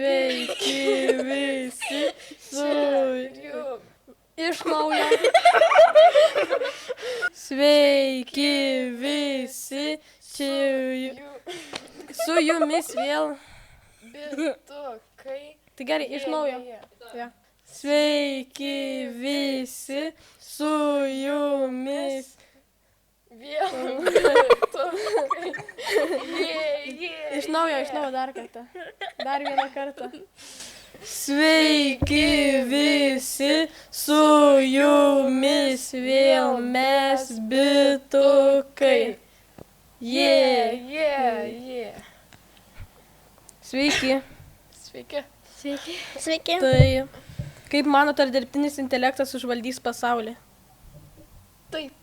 Sveiki visi su... Iš naujo. Sveiki visi su jumis vėl. Bitukai. Tai gerai, iš naujo. Ja. Sveiki visi su jumis. Vėl bitukai. Iš naujo dar kartą. Dar vieną kartą. Sveiki visi su jumis vėl mes bitukai. Sveiki. Sveiki. Sveiki. Tai kaip manote, ar dirbtinis intelektas užvaldys pasaulį? Taip.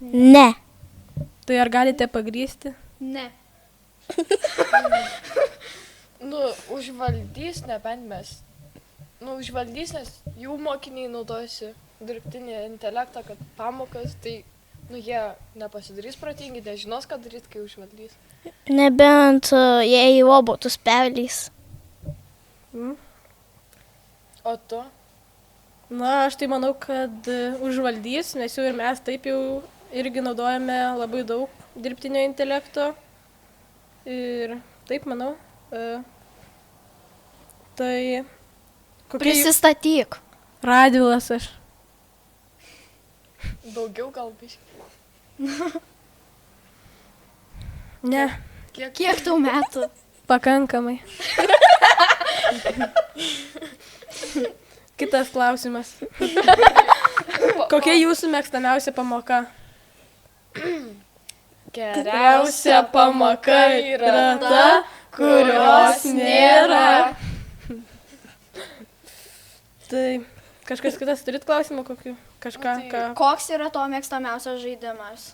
Ne. Tai ar galite pagrįsti? Ne. Užvaldys, nebent mes. Užvaldys, nes jų mokiniai naudojasi dirbtinį intelektą, kad pamokas, tai, jie nepasidarys protingi, nežinos, ką daryti, kai užvaldys. Nebent jei robotus perleis. O tu? Na, aš tai manau, kad užvaldys, nes jau ir mes taip jau irgi naudojame labai daug dirbtinio intelekto. Ir taip, manau. Tai... Prisistatyk. Radvilas aš. Daugiau gal biškai. Ne. Kiek tau metų? Pakankamai. Kitas klausimas. Kokia jūsų mėgstamiausia pamoka? Geriausia pamoka yra ta, kurios nėra. Tai kažkas kitas turit klausimą kokių? Kažką, ką? Koks yra to mėgstamiausias žaidimas?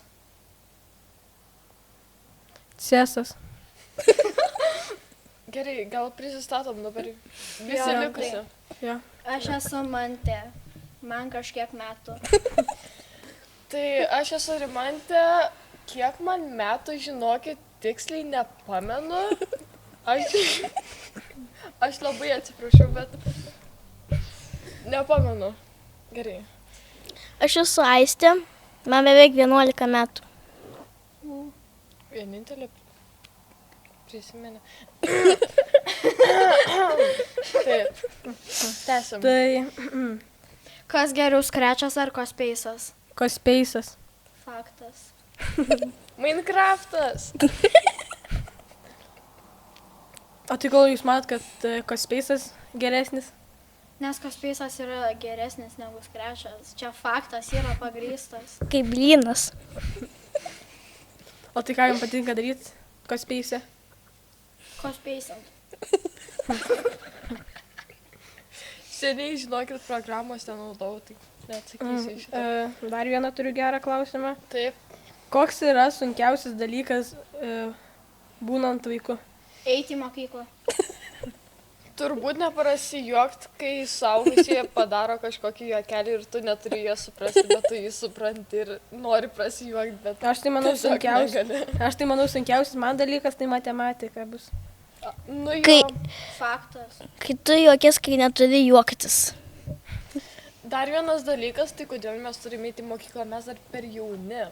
Cėsas. Gerai, gal prisistatom dabar visi Jo, likusi. Jo. Aš esu Mantė. Man kažkiek metų. Tai aš esu Rimantė, kiek man metų, žinokit, tiksliai nepamenu. Aš labai atsiprašau, bet nepamenu. Gerai. Aš esu Aistė, man beveik 11 metų. Vienintelė prisimenė. Taip. Tęsim. Tai Kas geriau skrečias ar kospeisas? Kospeisas. Faktas. Minecraftas. O tai gal jūs manot, kad kospeisas geresnis? Nes kospeisas yra geresnis negu skrečias. Čia faktas yra pagrįstas. Kaip blynas. O tai ką jums patinka daryti kospeise? Kospeisant. Seniai, žinokit, programos nenaudau, tai neatsakysiu iš šitą. Dar vieną turiu gerą klausimą. Taip. Koks yra sunkiausias dalykas būnant vaiku? Eiti į mokyklą. Turbūt neprasijuokt, kai suaugusieji padaro kažkokį juokelį ir tu neturi jo suprasti, bet tu jį supranti ir nori prasijuokti, bet Aš tai manau tiesiog negali. sunkiausias man dalykas tai matematika bus. Nu jo, Kai- Faktas. Kai tu juokės, kai neturi juoktis. dar vienas dalykas, tai kodėl mes turime eiti į mokyklą, mes dar per jauni.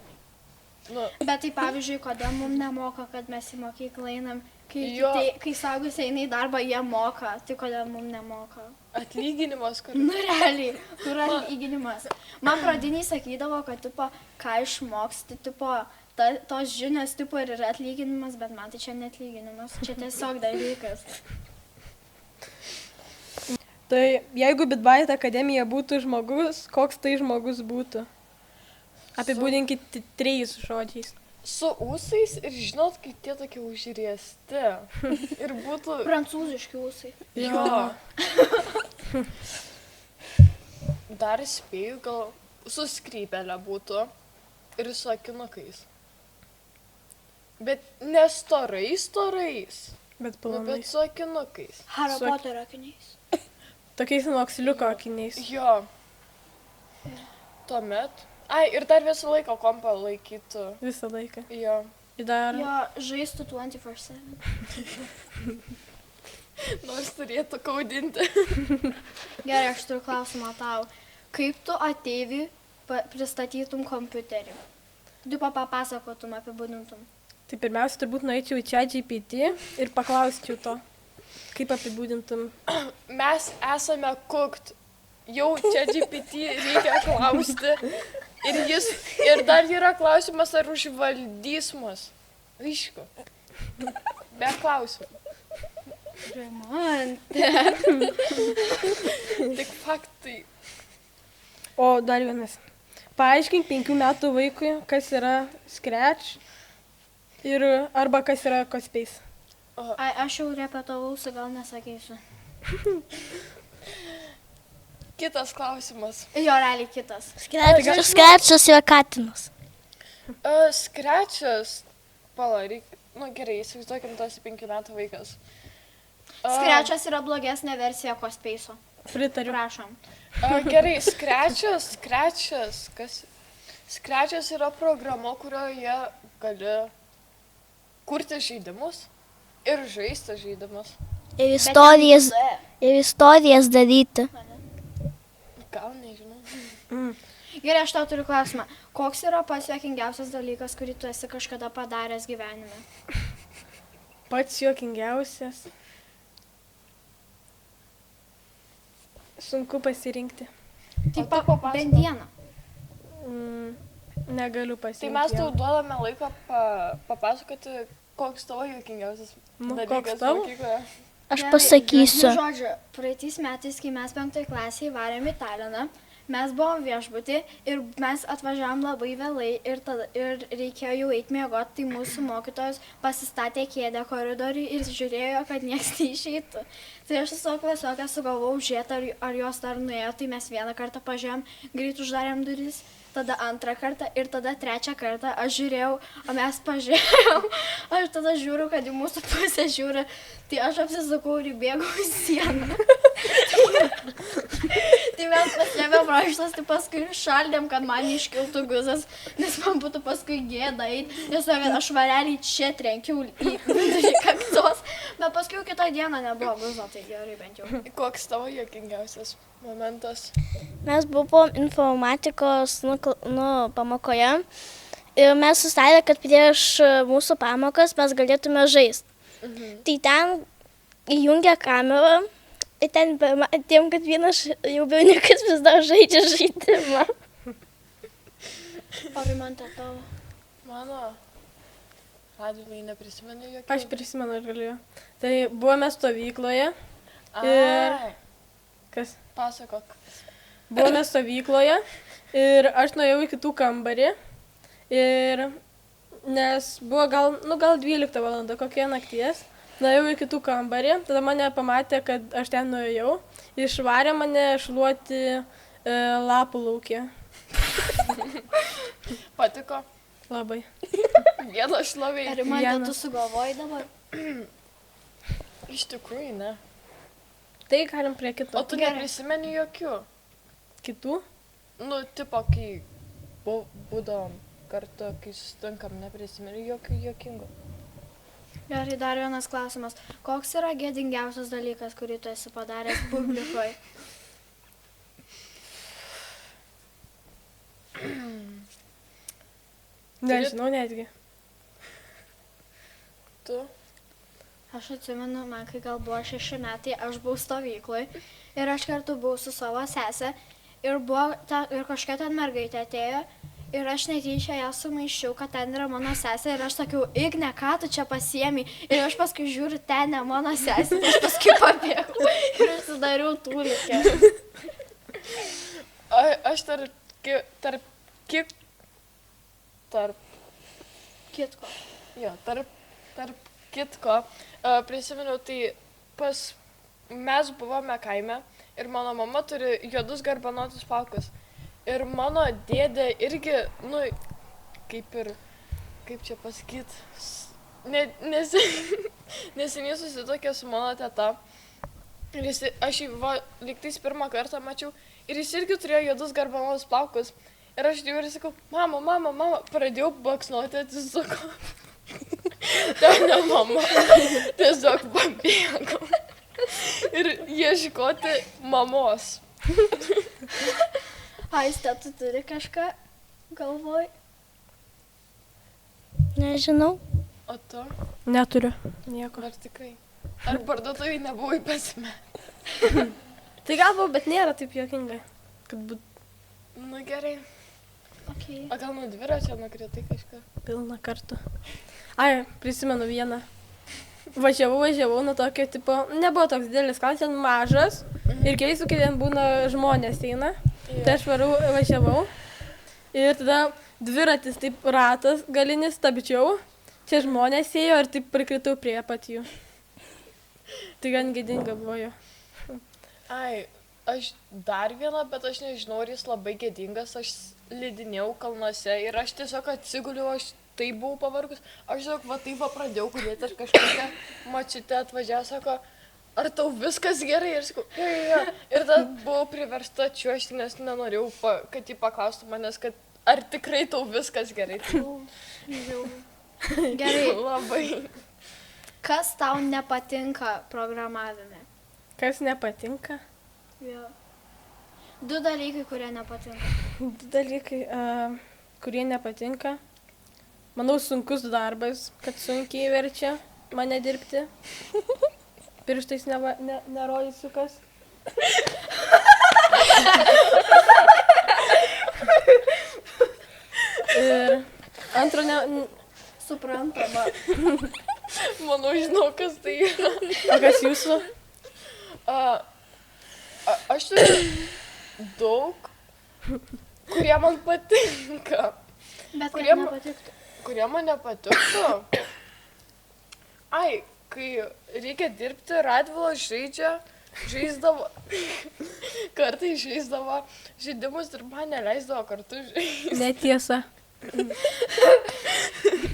Bet tai pavyzdžiui, kodėl mums nemoka, kad mes į mokyklą einam, Jo. kai saugusiai eina į darbą, jie moka, tai kodėl mums nemoka. Atlyginimas, kur... Nu realiai, kur atlyginimas. Man pradiniai sakydavo, kad tipo, ką išmoksti, tipo, tos žinios tipo ir yra atlyginimas, bet man tai čia neatlyginimas, čia tiesiog dalykas. Tai jeigu Bitbyte akademija būtų žmogus, koks tai žmogus būtų? Apibūdinkit 3 žodžiais. Su ūsais ir žinot, kai tie tokie užriesti. Ir būtų... Prancūziški ūsai. Jo. Dar spėju, gal su skrybelė būtų ir su akinukais. Bet ne storais, Bet bet planais. su akinukais. Hario Su- Poterio akiniais. Tokiais moksliuko akiniais. Jo. Tuomet. Ai, ir dar visą laiką kompą laikytų. Visą laiką. Jo. Ir dar... Jo, žaistų 24/7. Nors turėtų kaudinti. Gerai, aš turiu klausimą tau. Kaip tu ateiviui pristatytum kompiuterį? Tu papasakotum, apibūdintum. Tai pirmiausia, turbūt nueičiau į ChatGPT ir paklausčiau to, kaip apibūdintum. Mes esame cooked. Jau ChatGPT reikia klausti. Ir dar yra klausimas, ar užvaldys mus. Aišku. Be klausimų. Tik faktai. O dar vienas. Paaiškink 5 metų vaikui, kas yra Scratch ir arba kas yra Cospace. Aš jau repetavausi, gal nesakysiu. Kitas klausimas. Jo, realiai kitas. Skretšas yra katinas. Scratchas. Palauk, gerai, įsivaizduokim tas 5 metų vaikas. Scratchas yra blogesnė versija Cospace'o. Pritariu. Prašom. Gerai, Scratchas, kas? Scratchas yra programa, kurioje gali kurti žaidimus ir žaisti žaidimus. Ir istorijas daryti. Gal nežinau. Gerai, aš tau turiu klausimą. Koks yra pats juokingiausias dalykas, kurį tu esi kažkada padaręs gyvenime? Pats juokingiausias. Sunku pasirinkti. Taip, bent dieną. Negaliu Tai pasirinkti. mes tau duodame laiko papasakoti, koks tavo juokingiausias Koks dalykas tavo? mokykloje. Aš pasakysiu. Žodžiu, praeitais metais, kai mes 5 klasėje varėm į Taliną, mes buvom viešbutį ir mes atvažiavom labai vėlai ir reikėjo jau eiti miegoti, tai mūsų mokytojas pasistatė kėdę koridoriui ir žiūrėjo, kad nieks neišeitų. Tai aš tiesiog sugalvojau žiūrėti, ar jos dar nuėjo, tai mes vieną kartą pažiūrėjom, greit uždarėm duris, tada antrą kartą ir tada trečią kartą aš žiūrėjau, o mes pažiūrėjom, aš tada žiūriu, kad į mūsų pusę žiūri, tai aš apsisukau ir bėgau į sieną. Tai mes pasiėmėm raštas, tai paskui šaldėm, kad man iškiltų guzas, nes man būtų paskui gėda eiti, nes aš varelį čia trenkiau į vidurį kaktos, bet paskui kitą dieną nebuvo guzo, tai gerai bent jau. Koks tavo juokingiausias momentas? Mes buvom informatikos pamokoje ir mes susitarė, kad prieš mūsų pamokas mes galėtume žaisti. Tai ten įjungė kamerą ir ten matėm, kad vienas jau berniukas vis dar žaidžia žaidimą. O Rimantė tavo? Mano Radvilai neprisimenu jokių. Aš prisimenu, aš galiu. Tai buvome stovykloje. Ir... Kas? Pasakok. Buvome stovykloje ir aš nuėjau į kitų kambarį. Ir nes buvo gal 12 valanda, kokia nakties. Nuėjau į kitų kambarį, tada mane pamatė, kad aš ten nuėjau. Išvarė mane šluoti lapų laukė. Patiko? Labai. Vieną šlovėjai. Ar Rimantė, tu sugalvoji dabar? Iš tikrųjų, ne. Tai galim prie kito. O tu neprisimeni jokių? Kitų? Nu, tipo, kai būdavom kartu, kai susitinkam, neprisimeni jokių juokingų. Gerai, dar vienas klausimas. Koks yra gėdingiausias dalykas, kurį tu esi padaręs publikoje? Nežinau netgi. Tu? Aš atsimenu, man kai gal buvo 6 metai, aš buvau stovykloj ir aš kartu buvau su savo sese ir kažkokia ten mergaitė atėjo ir aš netyčia ją sumaiščiau, kad ten yra mano sesė ir aš sakiau, Igne, ką tu čia pasiemi? Ir aš paskui žiūriu, ten ne mano sesė, tai aš paskui pabėgau ir atsidariau tūlikę. Aš tarp kitko prisimenu, tai mes buvome kaime ir mano mama turi juodus garbanotus plaukus. Ir mano dėdė irgi, kaip čia pasakyt, neseniai susituokė su mano teta. Ir aš jį lygtais pirmą kartą mačiau ir jis irgi turėjo juodus garbanotus plaukus. Ir aš jau ir sakau, mama, pradėjau baksnuoti, atsisukau. Tai ne mama, tiesiog pabėgau. ieškoti mamos. Aiste, tu turi kažką galvoj? Nežinau. O tu? Neturiu nieko. Ar tikrai? Ar parduotuvai nebuvai pasme? Tai galbūt, bet nėra taip juokinga. Kad būtų Nu gerai. Okay. O gal nuo dviračio nukritai kažką? pilna kartų. Ai, prisimenu vieną. Važiavau nuo tokio tipo, nebuvo toks didelis kalnas, ten mažas. Ir keistų, kai ten būna žmonės eina. Tai aš važiavau. Ir tada dviratis taip ratas galinis stabdžiau. Čia žmonės ėjo ir taip prikritau prie pat jų. Tai gan gėdinga buvo jo. Ai, aš dar vieną, bet aš nežinau, ar jis labai gėdingas. Aš slidinėjau kalnuose ir aš tiesiog atsiguliau, aš taip buvau pavargus. Aš tiesiog va taip va pradėjau kudėti ir kažkokia močiutė atvažiavo, sako, ar tau viskas gerai? Ir sakau, jo. Ir tada buvau priversta čiuožti, nes nenorėjau, kad jį paklaustų manęs, kad ar tikrai tau viskas gerai. Gerai, Labai. kas tau nepatinka programavime? Kas nepatinka? Jo. 2 dalykai, kurie nepatinka. Du dalykai, kurie nepatinka. Manau, sunkus darbas, kad sunkiai verčia mane dirbti. Pirštais nerodysiu kas. Ir antro, Suprantama. Manau, žinau, kas tai yra. o kas jūsų? Aš turiu daug, kurie man patinka. Bet Kurie kurie ma- nepatiktų. Kurie man nepatiktų. Ai, kai reikia dirbti, Radvilas žaisdavo, kartai žaisdavo žaidimus ir man neleisdavo kartu žaisti. Netiesa.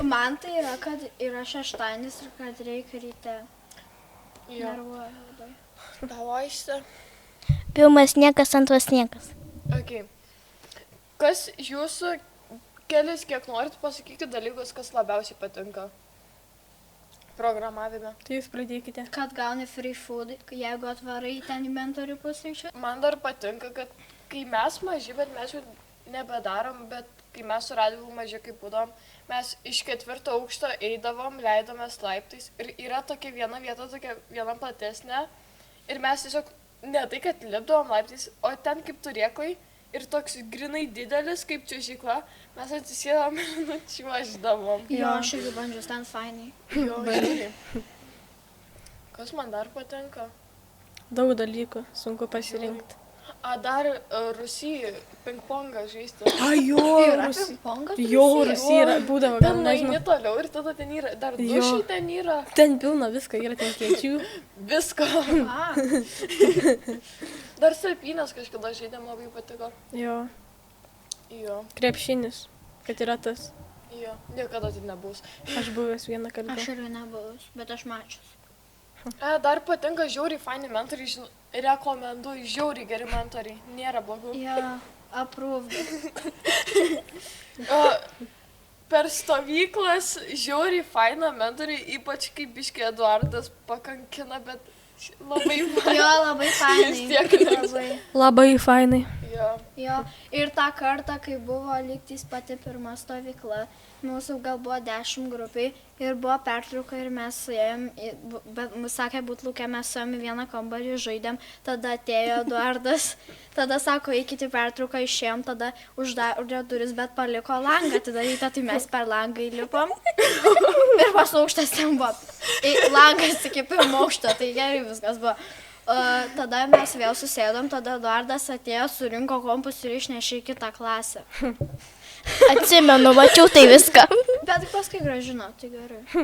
Man tai yra, kad yra šeštadienis ir kad reikia ryte. Jo, Nervuoja labai. davoisi. Pirmas niekas, antras niekas. Okay. Kas jūsų kelis, kiek norit pasakyti dalykus, kas labiausiai patinka programavime? Tai jūs pradėkite. Kad gauni free food, jeigu atvarai ten inventorių pusryčių. Man dar patinka, kad kai mes maži, bet mes jau nebedarom, bet kai mes su Radvilu maži kaip būdom, mes iš 4 aukšto eidavom, leidomės laiptais ir yra tokia viena vieta, tokia viena platesnė ir mes tiesiog ne tai, kad lipdavom laiptais, o ten kaip turėkoj ir toks grinai didelis kaip čiuožykla, mes atsisėdom ir nučiuoždavom. Jo, aš irgi bandžiau, ten fainai. Jo, žiūri. Kas man dar patinka? Daug dalykų, sunku pasirinkti. A, dar Rusijai pingpongą žaisti. Ai, jo, Yra Rusija. pingpongas? Jo, Rusija yra, būdavo, gal Ten nueini nežinau. toliau ir tada ten yra, dar Jo. dušiai ten yra, Ten pilna visko, yra ten kiečių. visko. A, Dar salpynės kažkada žaidėm, labai patiko. Jo, Jo, krepšinis, kad yra tas. jo, niekada tai nebus. Aš buvęs vieną kartą. aš irgi nebuvau, bet aš mačius. Dar patinka žiauriai faini mentoriai, rekomenduoju, žiauriai geri mentoriai, nėra blogų. Jo, approved. Per stovyklas žiauriai faina mentoriai, ypač kaip biškė Eduardas pakankina, bet labai faina. Jo, labai fainai. Vis tiek ne. Labai. Labai fainai. Jo. Jo, ir tą kartą, kai buvo lygtais pati pirma stovykla, mūsų gal buvo 10 grupiai ir buvo pertrauka ir mes ėjom, bet mus sakė būt lauke, mes suėjom į vieną kambarį, žaidėm, tada atėjo Eduardas, tada sako, eikite į pertrauką, išėjom, tada uždarė duris, bet paliko langą, atidarytą, tai mes per langą įlipom. Pirmas aukštas ten buvo, langas iki pirmo aukšto, tai gerai viskas buvo. Tada mes vėl susėdom, tada Eduardas atėjo, surinko kompus ir išnešė į kitą klasę. Atsimenu, mačiau tai viską. Bet paskui gražino, tai gerai.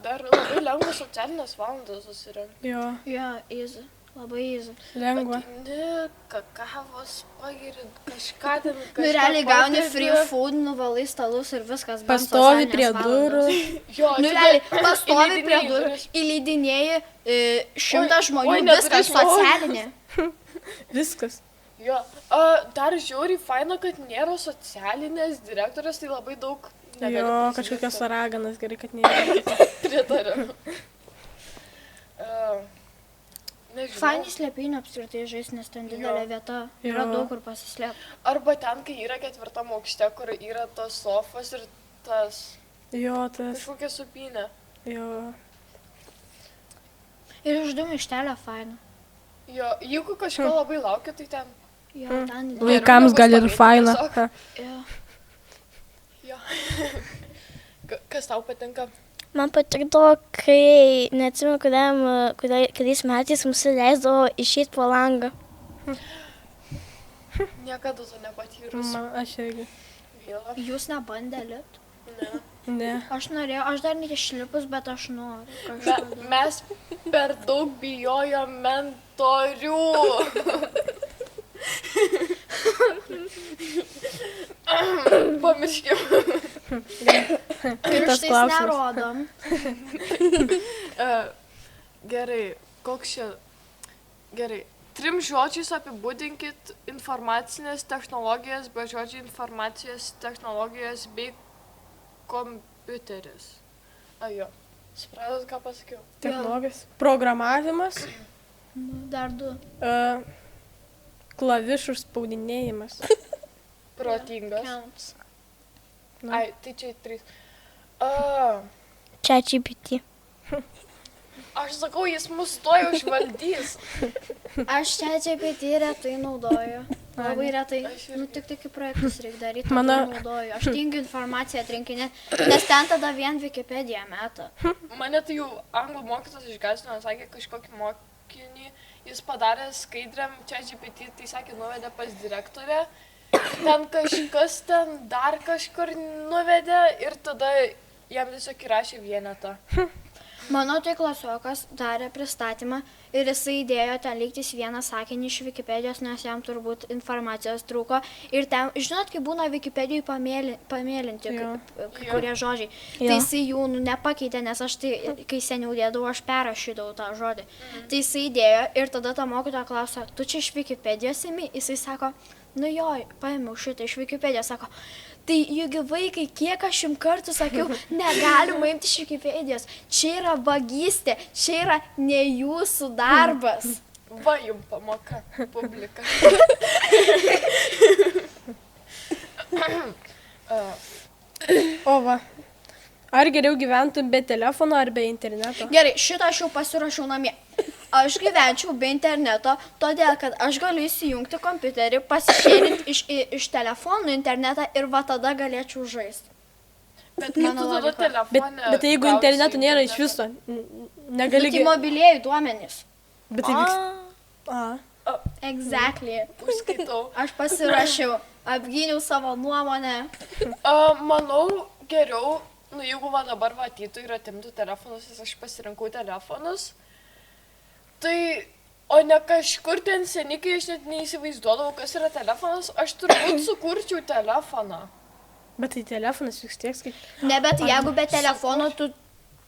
Dar labai lengva socialinės valandas susirinkti. Jo, Jo, easy, labai easy. lengva. Ne, kakavos pagirit, kažką ten. Nu, realiai gauni free food, nuvalai stalus ir viskas. bent Pastovi socialinės prie valandos. durų. Jo, Nu, realiai, pastovi prie durų, įleidinėjai 100 žmonių, oi, neturi viskas žmonių. socialinė. Viskas. Jo, dar žiauriai faina, kad nėra socialinės direktorės, tai labai daug. Jo, kažkokios raganas, gerai, kad nėra. Pritariu. nežinau. Fainai slėpynį apskritai žais, nes ten didelė vieta. Yra Jo. daug kur pasislėpti. Arba ten, kai yra 4 aukšte, kur yra tos sofos ir tas Jo, tas. kažkokia supynė. Jo. Ir žaidimų ištelė faina. Jo, jeigu kažko labai laukia, tai ten. Jo, ten Vaikams gal ir stovėti faina. tiesiog. Ha. Jo. Jo. Kas tau patinka? Man patikdavo, kai, neatsimenu, kuriais metais mums leisdavo išeiti po langą. Niekada to nepatyrus. Aš irgi. Gaila. Jūs nebandė lipt? Ne. Ne. Aš norėjau, aš dar neišlipus, bet aš noriu. Mes per daug bijojom mentorių. Pamirškim. Kitas Pirštais klausimas. nerodom. Gerai, koks čia. Gerai. 3 žodžiais apibūdinkit informacinės technologijas, be žodžių informacijos technologijos bei kompiuteris. Ajo. Supratot, ką pasakiau? Technologijos. Programavimas. Dar 2. Klavišų spaudinėjimas. Protingas. Counts. Ai, tai čia 3. Čia GPT. Aš sakau, jis mus tojo užvaldys. Aš čia GPT retai naudoju. Labai retai. Aš irgi. Nu, tik kaip projektus reikia daryti, Mano- naudoju. Aš tingiu informaciją atrinkinėti, nes ten tada vien Wikipedia meta. Mane tai jau anglų mokytas išgąsdino, sakė kažkokį mokinį, jis padarė skaidriam čia GPT, tai sakė, nuvedė pas direktorę, ten kažkas ten dar kažkur nuvedė ir tada jam tiesiog įrašė vienetą. Mano tai klasiokas darė pristatymą ir jisai įdėjo ten lygtis vieną sakinį iš Wikipedijos, nes jam turbūt informacijos trūko. Ir ten, žinot, kai būna Wikipedijoje pamėlinti Jo. kurie žodžiai. Jo. Tai jisai jų nepakeitė, nes aš tai, kai seniau dėdavau, aš perrašydavau tą žodį. Tai jisai įdėjo ir tada ta mokytoja klausia, tu čia iš Wikipedijos imi? Jisai sako, nu jo, paėmiau šitą iš Wikipedijos, sako. Tai jūgi vaikai, kiek aš jums kartų sakiau, negalima imti iš Wikipedijos. Čia yra vagystė, čia yra ne jūsų darbas. Va jum pamoka, publika. O va. Ar geriau gyventum be telefono ar be interneto? Gerai, šitą aš jau pasirašiau namie. Aš gyvenčiau be interneto, todėl kad aš galiu įsijungti kompiuterį, pasišėrinti iš telefonų internetą ir va tada galėčiau žaisti. Bet kaip Mano tu tada logika. telefonę Bet jeigu gausi interneto nėra iš internetą? viso, negali... Tai mobilieji duomenys. Bet tai vyks... A. Exactly. Užskaitau. Aš pasirašiau, apgyniau savo nuomonę. Manau, geriau, nu jeigu va dabar va ateitų ir atimtų telefonus, nes aš pasirinkau telefonus, tai, o ne kažkur ten seniai, kai aš net neįsivaizduodavau, kas yra telefonas, aš turbūt sukurčiau telefoną. Bet tai telefonas vis tiek kaip... Ne, bet jeigu be telefono, tu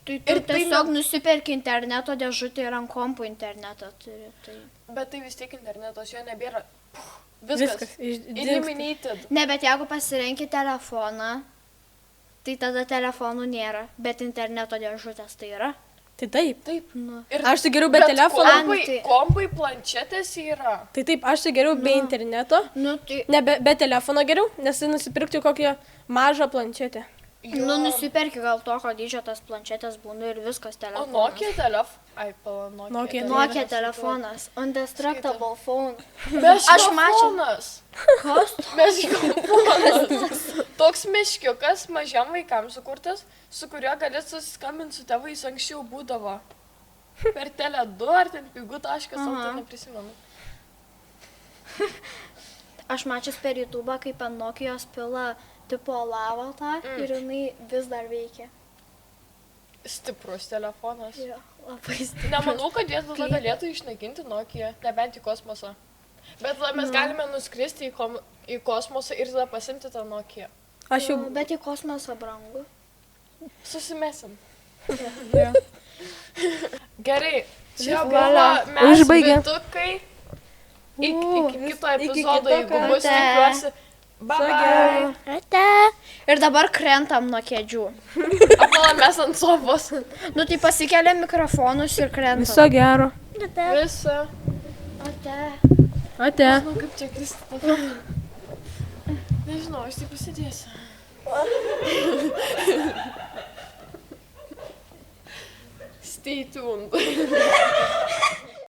Ir tai tiesiog nusiperki interneto dėžutį ir ant kompų internetą turi. Tai... Bet tai vis tiek internetas, jo nebėra. Viskas. Dingsta. Eliminated. Ne, bet jeigu pasirenki telefoną, tai tada telefonų nėra, bet interneto dėžutės tai yra. Tai taip. Taip. Nu. Ir Aš tai geriau be telefono. Antai. Kompai planšetės yra. Tai taip, aš tai geriau be interneto. Nu, tai, Ne, be telefono geriau, nes tai nusipirkti kokią mažą planšetę. nu, nusiperki gal tokio dydžio tas planšetės būna ir viskas O telefonas. Nokia telefonas. Ai, pala, Nokia Nokia. Nokia telefonas. Undestructible phone. Aš Aš mačiau. Kas? Meškiukas. Toks meškiukas mažiam vaikams sukurtas, su kuriuo galėt susiskambinti su tėvais anksčiau būdavo. Per Tele2 ar ten pigu.lt, neprisimenu. Aš mačiau per YouTube, kaip ant Nokijos pila tipo lavą tą ir jinai vis dar veikia. Stiprus telefonas. Jo, labai stipriai. Nemanau, kad jie tada galėtų išnaikinti Nokia, nebent į kosmosą. Bet tada mes galime nuskristi į kosmosą ir tada pasimti tą Nokia. Aš jau... Bet į kosmosą brangu. Susimesim. Jo. Gerai, čia Valia. buvo mes Užbaigėm. bitukai. Iki kito iki epizodo, kito jeigu bus, karto. tikiuosi. Bye bye. Ate. Ir dabar krentam nuo kėdžių. Apala mes ant sofos. Nu tai pasikeliam mikrofonus ir krentam. Viso gero. Visa. Ate. Nu, kaip čia Kristina. Nežinau, aš tai pasidėsiu. Stay tuned.